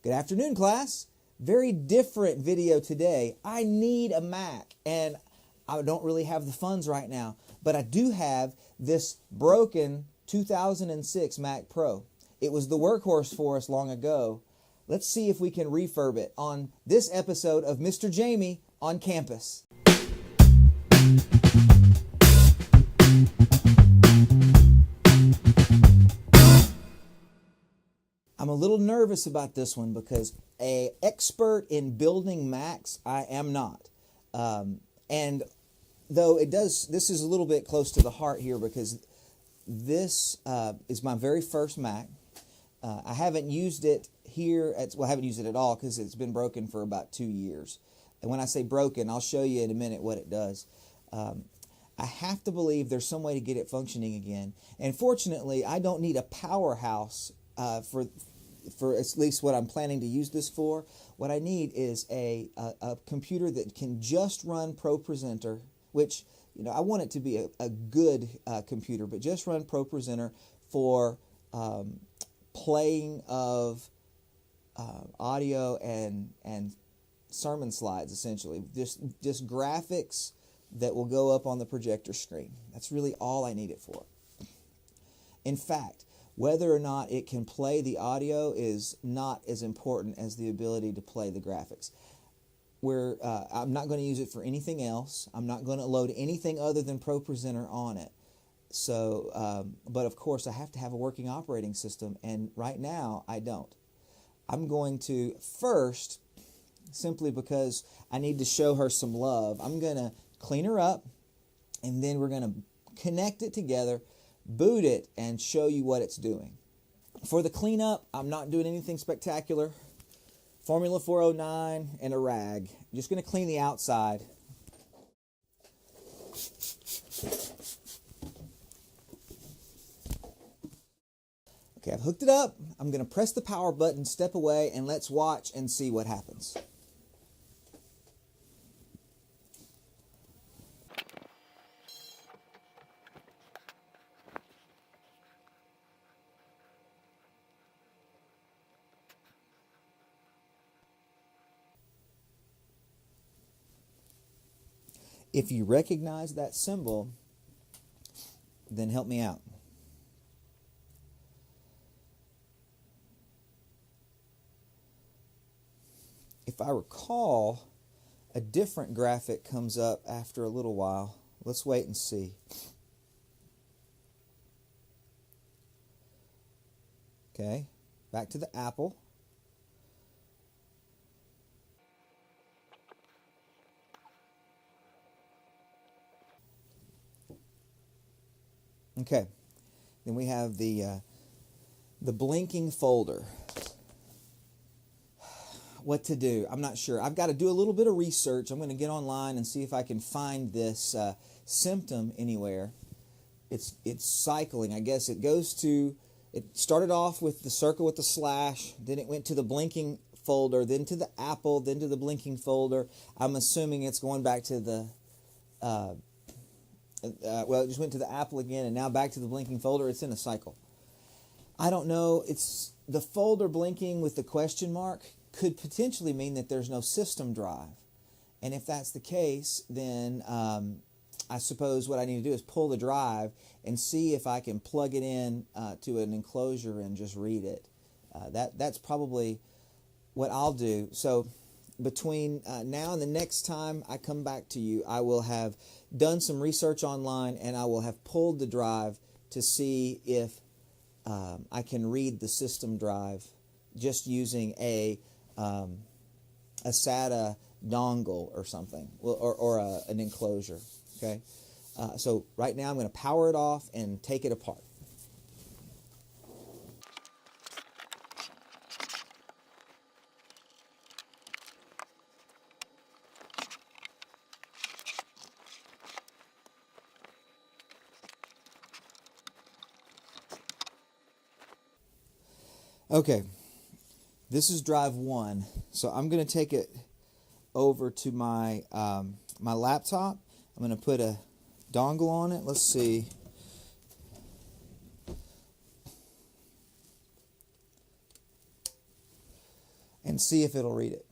Good afternoon, class. Very different video today. I need a Mac, and I don't really have the funds right now, but I do have this broken 2006 Mac Pro. It was the workhorse for us long ago. Let's see if we can refurb it on this episode of Mr. Jamie on Campus. I'm a little nervous about this one because an expert in building Macs, I am not. And though this is a little bit close to the heart here because this is my very first Mac. I haven't used it here, I haven't used it at all because it's been broken for about 2 years. And when I say broken, I'll show you in a minute what it does. I have to believe there's some way to get it functioning again. And fortunately, I don't need a powerhouse for at least what I'm planning to use this for. What I need is a computer that can just run ProPresenter, which, you know, I want it to be a good computer, but just run ProPresenter for playing of audio and sermon slides, essentially. Just graphics that will go up on the projector screen. That's really all I need it for. In fact, whether or not it can play the audio is not as important as the ability to play the graphics. I'm not going to use it for anything else. I'm not going to load anything other than ProPresenter on it. So, but of course I have to have a working operating system, and right now I don't. I'm going to first, simply because I need to show her some love, I'm going to clean her up, and then we're going to connect it together, boot it, and show you what it's doing. For the cleanup, I'm not doing anything spectacular. Formula 409 and a rag. I'm just going to clean the outside. Okay, I've hooked it up. I'm going to press the power button, step away, and let's watch and see what happens. If you recognize that symbol, then help me out. If I recall, a different graphic comes up after a little while. Let's wait and see. Okay, back to the Apple. Okay, then we have the blinking folder. What to do? I'm not sure. I've got to do a little bit of research. I'm going to get online and see if I can find this symptom anywhere. It's cycling. I guess it started off with the circle with the slash, then it went to the blinking folder, then to the Apple, then to the blinking folder. I'm assuming it's going back to the well, it just went to the Apple again, and now back to the blinking folder. It's in a cycle. I don't know. It's the folder blinking with the question mark could potentially mean that there's no system drive. And if that's the case, then I suppose what I need to do is pull the drive and see if I can plug it in to an enclosure and just read it. That's probably what I'll do. So between now and the next time I come back to you, I will have done some research online, and I will have pulled the drive to see if I can read the system drive just using a SATA dongle or something, or an enclosure. Okay, so right now I'm going to power it off and take it apart. Okay, this is drive 1, so I'm going to take it over to my my laptop. I'm going to put a dongle on it. Let's see. and see if it'll read it.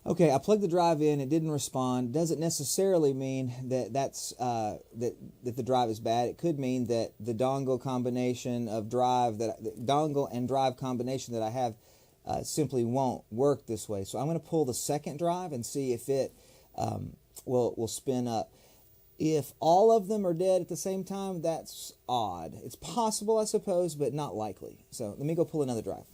Okay, I plugged the drive in. It didn't respond. Doesn't necessarily mean that that the drive is bad. It could mean that the dongle combination of drive the dongle and drive combination that I have simply won't work this way. So I'm going to pull the second drive and see if it will spin up. If all of them are dead at the same time, that's odd. It's possible, I suppose, but not likely. So let me go pull another drive.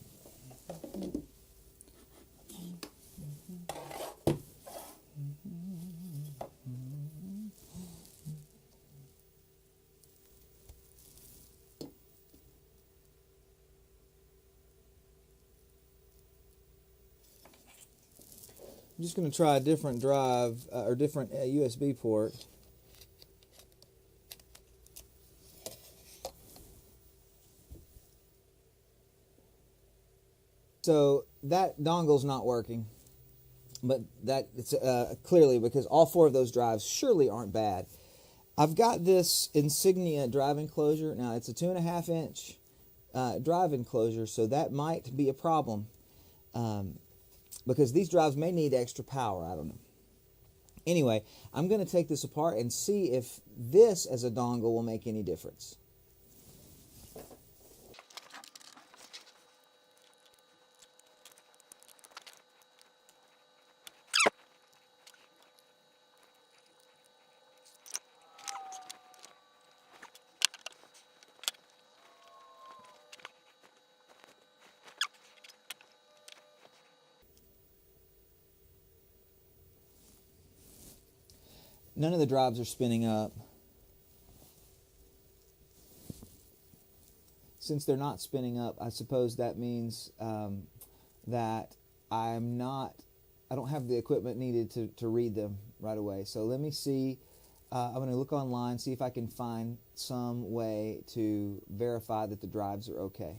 I'm just going to try a different drive or different USB port. So that dongle's not working, but it's clearly because all four of those drives surely aren't bad. I've got this Insignia drive enclosure. Now it's a 2.5 inch drive enclosure, so that might be a problem. Because these drives may need extra power. I don't know. Anyway, I'm going to take this apart and see if this as a dongle will make any difference. None of the drives are spinning up. Since they're not spinning up, I suppose that means that I don't have the equipment needed to read them right away. So let me see. I'm going to look online, see if I can find some way to verify that the drives are okay.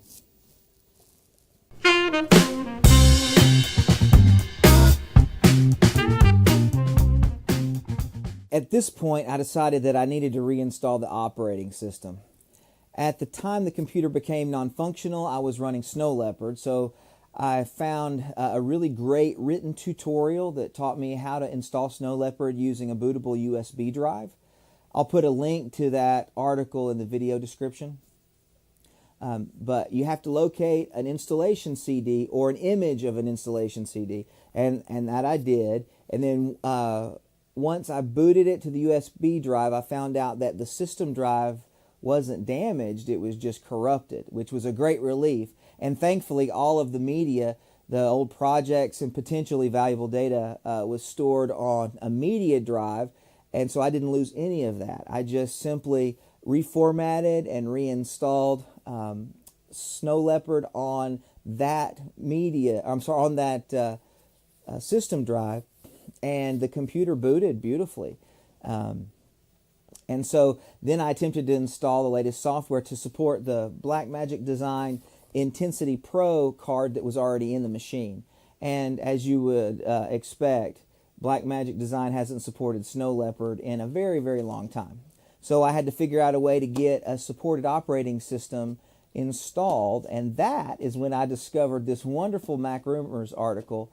At this point, I decided that I needed to reinstall the operating system. At the time the computer became non-functional, I was running Snow Leopard, so I found a really great written tutorial that taught me how to install Snow Leopard using a bootable USB drive. I'll put a link to that article in the video description. But you have to locate an installation CD or an image of an installation CD, and that I did. And then once I booted it to the USB drive, I found out that the system drive wasn't damaged, it was just corrupted, which was a great relief. And thankfully, all of the media, the old projects and potentially valuable data was stored on a media drive, and so I didn't lose any of that. I just simply reformatted and reinstalled Snow Leopard on that on that system drive, and the computer booted beautifully. And so then I attempted to install the latest software to support the Blackmagic Design Intensity Pro card that was already in the machine. And as you would expect, Blackmagic Design hasn't supported Snow Leopard in a very, very long time. So I had to figure out a way to get a supported operating system installed, and that is when I discovered this wonderful Mac Rumors article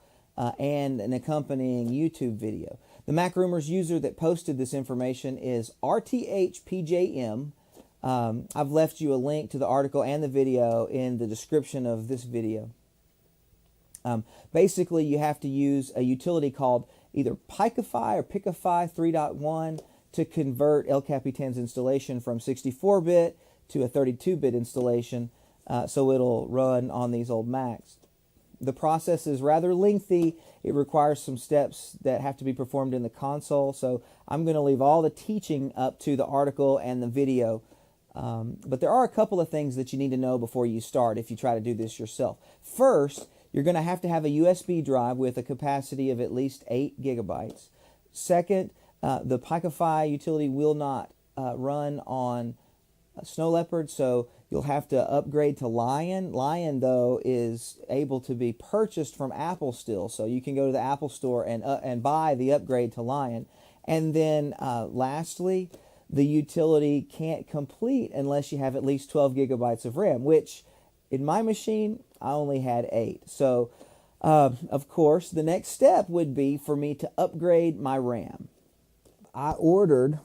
and an accompanying YouTube video. The Mac Rumors user that posted this information is rthpjm. I've left you a link to the article and the video in the description of this video. Basically, you have to use a utility called either PIKIFY or PIKIFY 3.1 to convert El Capitan's installation from 64-bit to a 32-bit installation, so it'll run on these old Macs. The process is rather lengthy. It requires some steps that have to be performed in the console, so I'm going to leave all the teaching up to the article and the video. But there are a couple of things that you need to know before you start if you try to do this yourself. First, you're going to have a USB drive with a capacity of at least 8 gigabytes. Second, The PIKIFY utility will not run on Snow Leopard, so you'll have to upgrade to Lion. Lion, though, is able to be purchased from Apple still, so you can go to the Apple Store and buy the upgrade to Lion. And then lastly, the utility can't complete unless you have at least 12 gigabytes of RAM, which in my machine, I only had 8. So, of course, the next step would be for me to upgrade my RAM. I ordered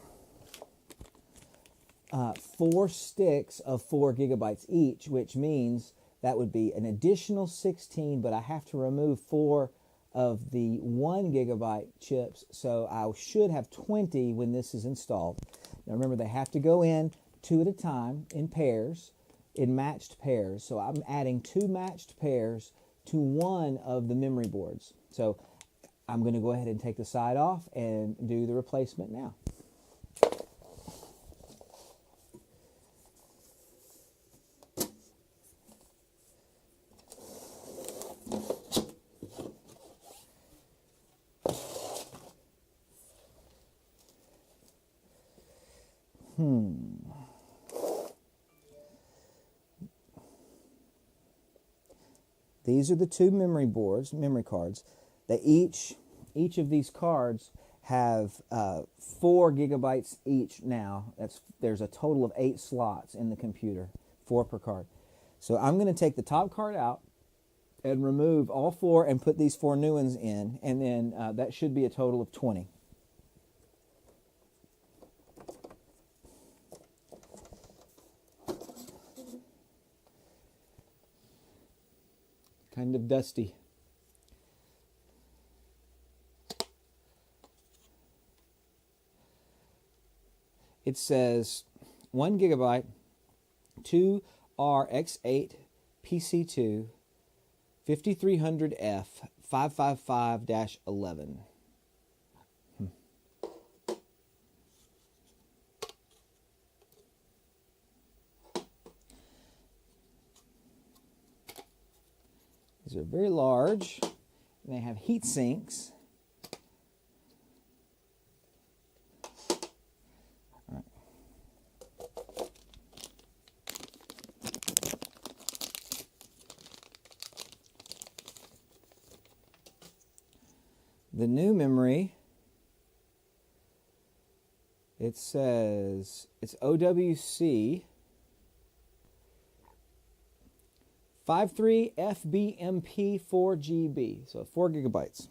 4 sticks of 4 gigabytes each, which means that would be an additional 16, but I have to remove 4 of the 1 gigabyte chips, so I should have 20 when this is installed. Now remember, they have to go in 2 at a time in pairs, in matched pairs, so I'm adding 2 matched pairs to one of the memory boards. So I'm going to go ahead and take the side off and do the replacement now. These are the 2 memory cards. They each of these cards have 4 gigabytes each now. There's a total of 8 slots in the computer, 4 per card. So I'm going to take the top card out and remove all 4 and put these 4 new ones in, and then that should be a total of 20. Kind of dusty. It says 1 gigabyte, 2 RX8 PC2, 5300F 555-11. These are very large, and they have heat sinks. All right. The new memory, it says it's OWC 53FBMP 4GB, so 4 gigabytes.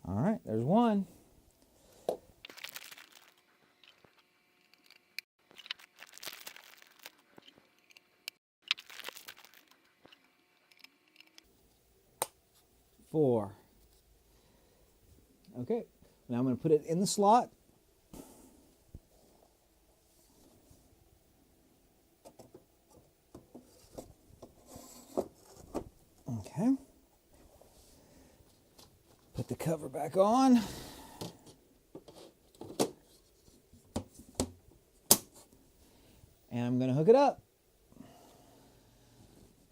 All right, there's one. Four. Okay, now I'm going to put it in the slot. Okay. Put the cover back on. And I'm going to hook it up.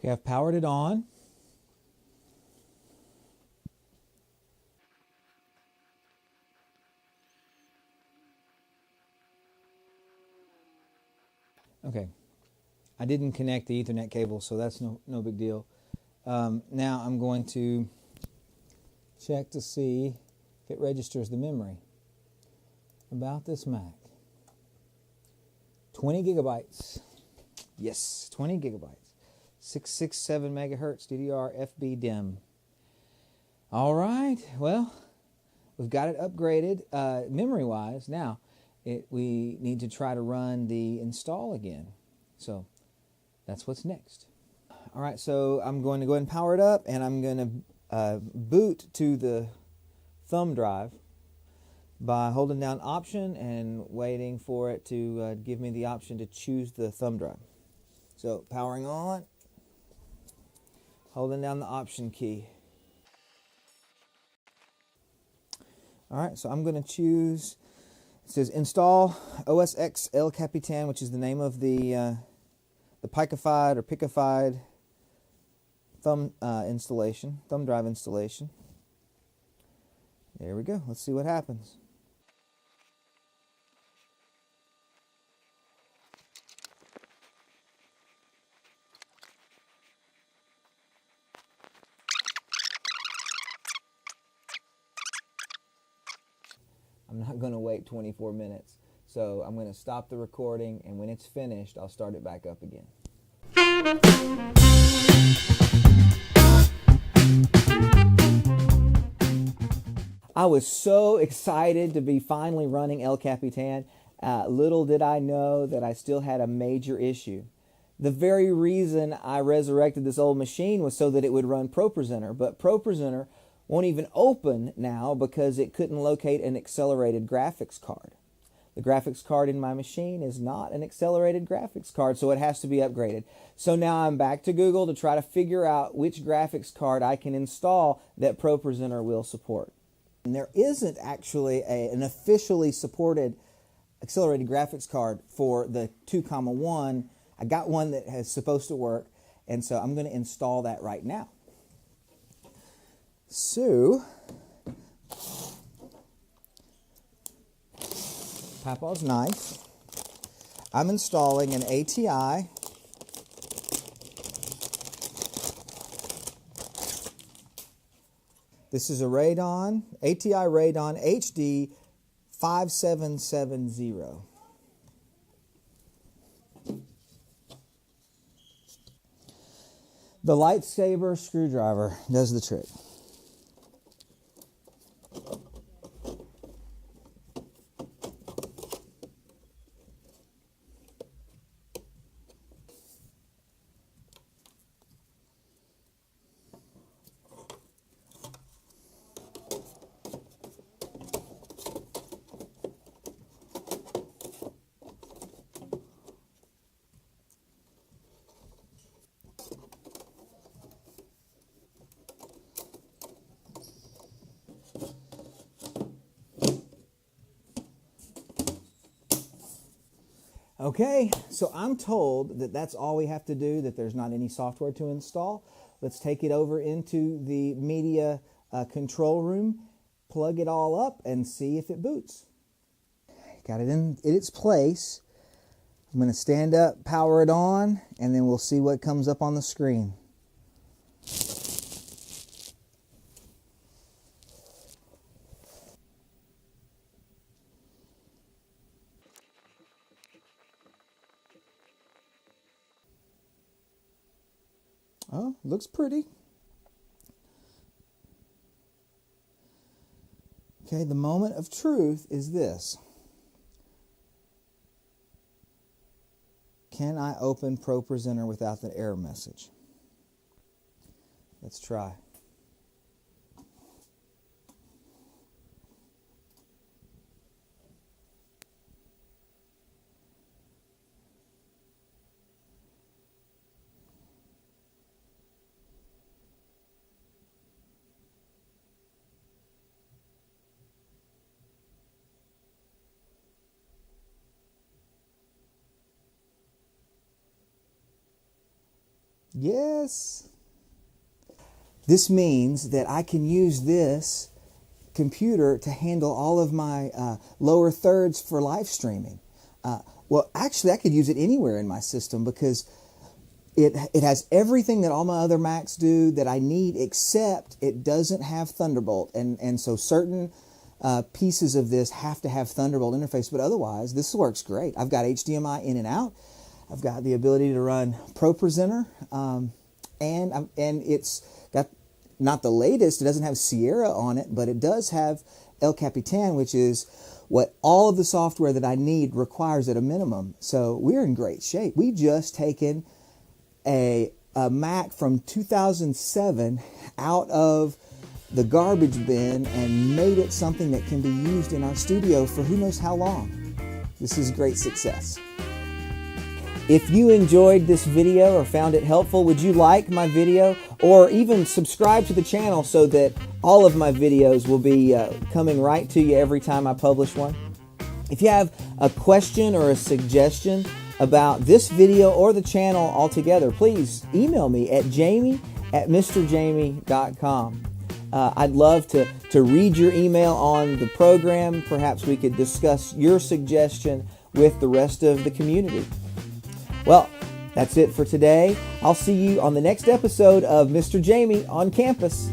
Okay, I've powered it on. Okay, I didn't connect the Ethernet cable, so that's no big deal. Now I'm going to check to see if it registers the memory. About this Mac. 20 gigabytes. Yes, 20 gigabytes. 667 megahertz DDR FB DIMM. All right, well, we've got it upgraded memory-wise. Now, we need to try to run the install again. So that's what's next. All right, so I'm going to go ahead and power it up, and I'm going to boot to the thumb drive by holding down Option and waiting for it to give me the option to choose the thumb drive. So powering on, holding down the Option key. All right, so I'm going to choose, it says install OS X El Capitan, which is the name of the PIKIFY or PIKIFY thumb installation, thumb drive installation. There we go. Let's see what happens. I'm not going to wait 24 minutes, so I'm going to stop the recording, and when it's finished, I'll start it back up again. I was so excited to be finally running El Capitan. Little did I know that I still had a major issue. The very reason I resurrected this old machine was so that it would run ProPresenter, but ProPresenter won't even open now because it couldn't locate an accelerated graphics card. The graphics card in my machine is not an accelerated graphics card, so it has to be upgraded. So now I'm back to Google to try to figure out which graphics card I can install that ProPresenter will support. And there isn't actually an officially supported accelerated graphics card for the 2,1. I got one that is supposed to work, and so I'm going to install that right now. So, Papa's knife. I'm installing an ATI This is a Raedon, ATI Raedon HD5770. The lightsaber screwdriver does the trick. Okay, so I'm told that that's all we have to do, that there's not any software to install. Let's take it over into the media control room, plug it all up, and see if it boots. Got it in its place. I'm going to stand up, power it on, and then we'll see what comes up on the screen. Oh, looks pretty. Okay, the moment of truth is this. Can I open ProPresenter without the error message? Let's try. Yes. This means that I can use this computer to handle all of my lower thirds for live streaming. Well, actually, I could use it anywhere in my system because it has everything that all my other Macs do that I need, except it doesn't have Thunderbolt. And so certain pieces of this have to have Thunderbolt interface, but otherwise, this works great. I've got HDMI in and out. I've got the ability to run ProPresenter, and it's got not the latest. It doesn't have Sierra on it, but it does have El Capitan, which is what all of the software that I need requires at a minimum. So we're in great shape. We've just taken a Mac from 2007 out of the garbage bin and made it something that can be used in our studio for who knows how long. This is great success. If you enjoyed this video or found it helpful, would you like my video or even subscribe to the channel so that all of my videos will be coming right to you every time I publish one? If you have a question or a suggestion about this video or the channel altogether, please email me at jamie@mrjamie.com. I'd love to read your email on the program. Perhaps we could discuss your suggestion with the rest of the community. Well, that's it for today. I'll see you on the next episode of Mr. Jamie on Campus.